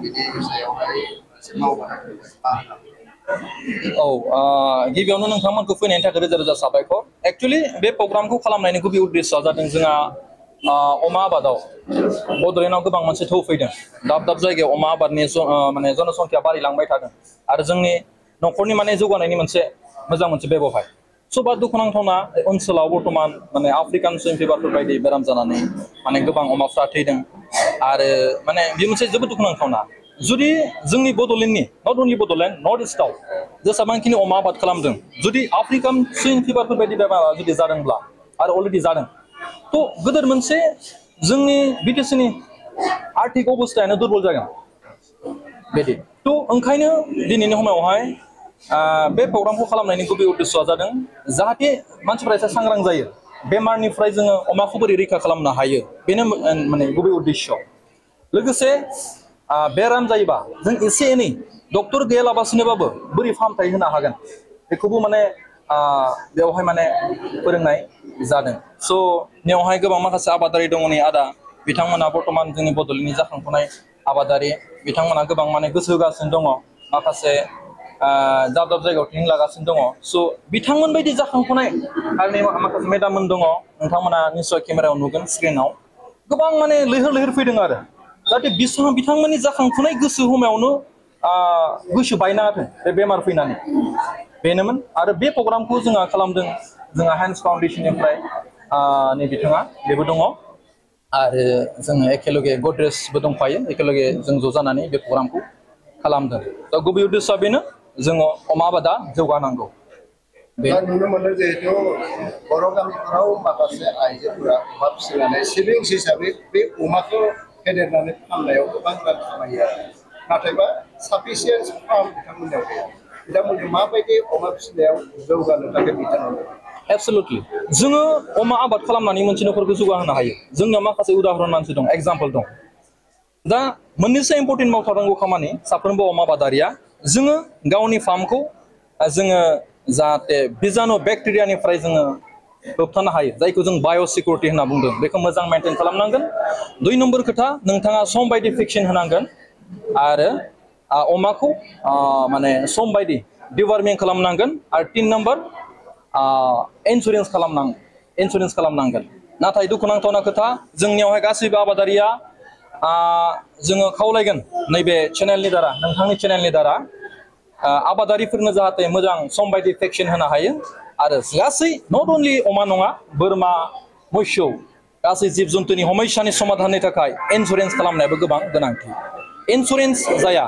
बिदि सायावहाय मावबाय गिबियावनो नोंथांमोनखौ फैनायनि थाखाय रोजा रोजा साबायखर एक्चुअली बे प्रग्रामखौ खालामनायनि गुबै उद्देश्यआ जादों जोंहा अमा आबादाव बड'लेण्डआव गोबां मोनसे थौ फैदों दाब दाब जायगायाव अमा आबादनि माने जनसंख्या बारायलांबाय थादों आरो जोंनि न'खरनि माने जौगानायनि मोनसे मोजां मोनसे बेबहाय स' बा दुखुनांथावना ओनसोलाव बर्थमान माने आफ्रिकान सुइन फिभारफोर बायदि बेराम जानानै माने गोबां अमाफ्रा थैदों आरो माने बे मोनसे जोबोद दुखुनांथावना जुदि जोंनि बड'लेण्डनि नट अनलि बड'लेण्ड नर्थ इस्टआव जेसेबांखिनि अमा आबाद खालामदों जुदि आफ्रिकान सुइन फिभारफोर बायदि बेमारा जुदि जादोंब्ला आरो अलरेडि जादों थ' गोदोर मोनसे जोंनि बिटिसिनि आर्थिक अबस्थायानो दुरबल जागोन बिदि थ' ओंखायनो दिनैनि समावहाय बे प्रग्रामखौ खालामनायनि गुबै उद्देश्यआ जादों जाहाथे मानसिफ्रा एसे सांग्रां जायो बेमारनिफ्राय जोङो अमाखौ बोरै रैखा खालामनो हायो बेनो माने गुबै उद्देश्य लोगोसे बेराम जायोबा जों एसे एनै डक्टर गैयालाबासिनोबाबो बोरै फाहामथाय होनो हागोन बेखौबो माने बेवहाय माने फोरोंनाय जादों स' बेयावहाय गोबां माखासे आबादारि दङ नै आदा बिथांमोना बर्थमान जोंनि बड'लेण्डनि जाखांफुनाय आबादारि बिथांमोना गोबां माने गोसो होगासिनो दङ माखासे दाब दाब जायगायाव ट्रेनिं लागासिनो दङ स' बिथांमोन बायदि जाखांफुनाय आरो माखासे मेदाममोन दङ नोंथांमोना निस्सय केमेरायाव नुगोन स्क्रिनाव गोबां माने लैहोर लैहोर फैदों आरो जाहाथे बिथांमोननि जाखांफुनाय गोसो हमायावनो गोसो बायनाङाथों बे बेमार फैनानै बेनोमोन आरो बे प्रग्रामखौ जोंहा खालामदों जोंहा हेन्स फाउन्डेसननिफ्राय नै बिथाङा बेबो दङ आरो जोङो एखेलगे गद्रेजबो दंफायो एखेलगे जों ज' जानानै बे प्रग्रामखौ खालामदों दा गुबै उद्देश्यआ बेनो जोङो अमा आबादा जौगानांगौ नुनो मोनो जिहेतु बर' गामिफोराव माखासे आइजोफोरा अमा फिसिनानै सेभिंस हिसाबै बे अमाखौ फेदेरनानै फाननायाव गोबां रां खामायो नाथायबा साफिसियेन्ट फार्म बिथांमोननियाव गैया बिथांमोनखौ माबायदि अमा फिसिनायाव जौगानो थाखाय बिथोन होनो एबसलुटलि जोङो अमा आबाद खालामनानै मोनसे न'खरखौ जौगाहोनो हायो जोंनियाव माखासे उदाहरन मानसि दं एग्जाम्पल दं दा मोननैसो इम्परटेन्ट मावथारनांगौ खामानि साफ्रोमबो अमा आबादारिया जोङो गावनि फार्मखौ जोङो जाहाथे बिजानु बेक्टेरियानिफ्राय जोङो होबथानो हायो जायखौ जों बाय'सिकिउरिटि होनना बुंदों बेखौ मोजां मेनटेन खालामनांगोन 2 नम्बर खोथा नोंथाङा सम बायदि भेक्सिन होनांगोन आरो अमाखौ माने सम बायदि डिवार्मिं खालामनांगोन आरो 3 नम्बर इन्सुरेन्स खालामनांगोन नाथाय दुखुनांथावना खोथा जोंनियावहाय गासैबो आबादारिया जोङो खावलायगोन नैबे चेनेलनि दारा नोंथांनि चेनेलनि दारा आबादारिफोरनो जाहाथे मोजां सम बायदि भेक्सिन होनो हायो आरो गासै नट अनलि अमा नङा बोरमा मोसौ गासै जिब जुन्थुनि समस्यानि समाधाननि थाखाय इन्सुरेन्स खालामनायाबो गोबां गोनांथि इन्सुरेन्स जाया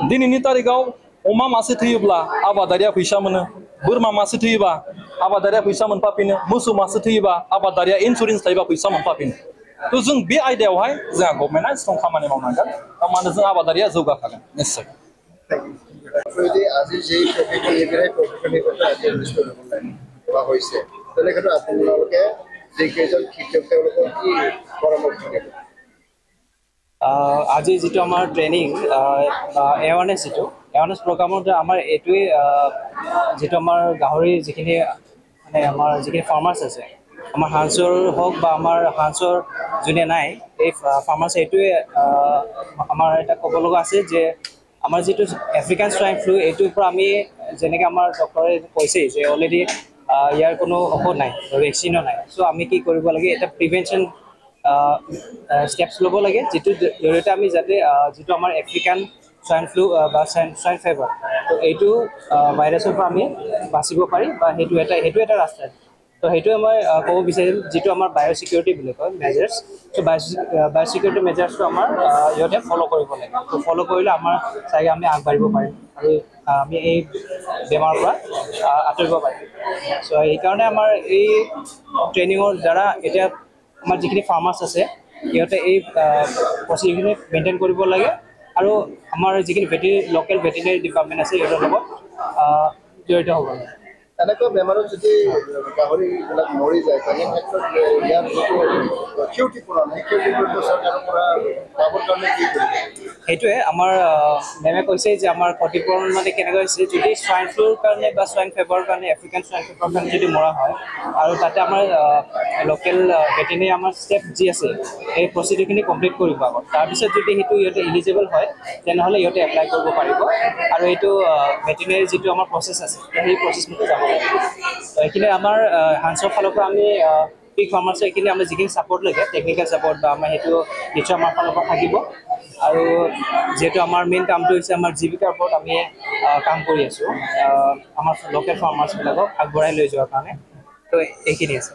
दिनैनि तारिखाव अमा मासे थैयोब्ला आबादारिया फैसा मोनो बोरमा मासे थैयोबा आबादारिया फैसा मोनफाफिनो मोसौ मासे थैयोबा आबादारिया इन्सुरेन्स थायोबा फैसा मोनफाफिनो थ' जों बे आयदायावहाय जोंहा गभर्नमेन्टआ स्ट्रं खामानि मावनांगोन होमबानो जों आबादारिया जौगाखागोन निश्चय যদি আজি যেই টপিকটো এইবিলাক টপিকখিনি কথা আজি ডিছকাছ কৰা হৈছে তেনেক্ষেত্ৰত আপোনালোকে যিকেইজন শিক্ষক তেওঁলোকৰ কি পৰামৰ্শ দিব আজি যেটো আমাৰ ট্ৰেইনিং এৱাৰনেছ এৱাৰনেছ প্ৰগ্ৰামত আমাৰ এইটোৱে যেটো আমাৰ গাহৰি যিখিনি মানে আমাৰ যিখিনি ফাৰ্মাৰ্ছ আছে আমাৰ হাঁসৰ হওক বা আমাৰ হাঁসৰ যোনে নাই এই ফাৰ্মাৰ্ছ এইটোৱে আমাৰ এটা ক'ব লগা আছে যে আমাৰ যেটো আফ্ৰিকান সোয়াইন ফ্লু এইটোৰ পৰা আমি যেনেকৈ আমাৰ ডক্টৰে কৈছে যে অলৰেডি ইয়াৰ কোনো ঔষধ নাই ভেকচিনো নাই সো আমি কি কৰিব লাগে এটা প্ৰিভেনশ্যন স্টেপছ ল'ব লাগে যেটো জৰিয়তে আমি যাতে যেটো আমাৰ আফ্ৰিকান সোয়াইন ফ্লু বা সোয়াইন ফিভাৰ তো এইটো ভাইৰাছৰ পৰা আমি বাচিব পাৰি বা সেইটো এটা ৰাস্তা তো সেইটোৱে মই ক'ব বিচাৰিম যেটো আমাৰ বায়'চিকিউৰিটি বুলি কয় মেজাৰ্ছ তো বায়'চিকিউৰিটি মেজাৰ্ছটো আমাৰ ইয়াতে ফ'ল' কৰিব লাগে তো ফ'ল' কৰিলে আমাৰ চাগে আমি আগবাঢ়িব পাৰিম আৰু আমি এই বেমাৰৰ পৰা আঁতৰিব পাৰিম চ' সেইকাৰণে আমাৰ এই ট্ৰেইনিঙৰ দ্বাৰা এতিয়া আমাৰ যিখিনি ফাৰ্মাৰ্ছ আছে সিহঁতে এই প্ৰচিডিউৰখিনি মেইনটেইন কৰিব লাগে আৰু আমাৰ যিখিনি লোকেল ভেটেৰিনেৰী ডিপাৰ্টমেণ্ট আছে সিহঁতৰ লগত জড়িত হ'ব লাগে এনেকুৱা বেমাৰত যদি গাহৰিবিলাক মৰি যায় তেনে ক্ষেত্ৰত ইয়াৰ যিটো ক্ষতিপূৰণ সেই ক্ষতিপূৰণটো চৰকাৰৰ পৰা পাবৰ কাৰণে কি কৰিব? সেইটোৱে আমাৰ মেমে কৈছে যে আমাৰ ক্ষতিপূৰণ মানে কেনেকৈ হৈছে যদি স্বাইন ফ্লুৰ কাৰণে বা স্বাইন ফিভাৰৰ কাৰণে আফ্ৰিকান স্বাইন ফিভাৰৰ কাৰণে যদি মৰা হয় আৰু তাতে আমাৰ লোকেল ভেটেনেৰী আমাৰ ষ্টেপ যি আছে সেই প্ৰচিডিউৰখিনি কমপ্লিট কৰিব আগত তাৰপিছত যদি সেইটো ইহঁতে ইলিজিবল হয় তেনেহ'লে ইহঁতে এপ্লাই কৰিব পাৰিব আৰু এইটো ভেটেনেৰী যিটো আমাৰ প্ৰচেছ আছে সেই প্ৰচেছ মতে যাব লাগিব তো এইখিনি আমাৰ হান্সৰ ফালৰ পৰা আমি পিক ফাৰ্মাৰ্ছৰ এইখিনি আমি যিখিনি ছাপৰ্ট লাগে টেকনিকেল ছাপৰ্ট বা আমাৰ সেইটো নিশ্চয় আমাৰ ফালৰ পৰা থাকিব আৰু যিহেতু আমাৰ মেইন কামটো হৈছে আমাৰ জীৱিকাৰ ওপৰত আমি কাম কৰি আছোঁ আমাৰ লোকেল ফাৰ্মাৰ্ছবিলাকক আগবঢ়াই লৈ যোৱাৰ কাৰণে তো এইখিনি আছে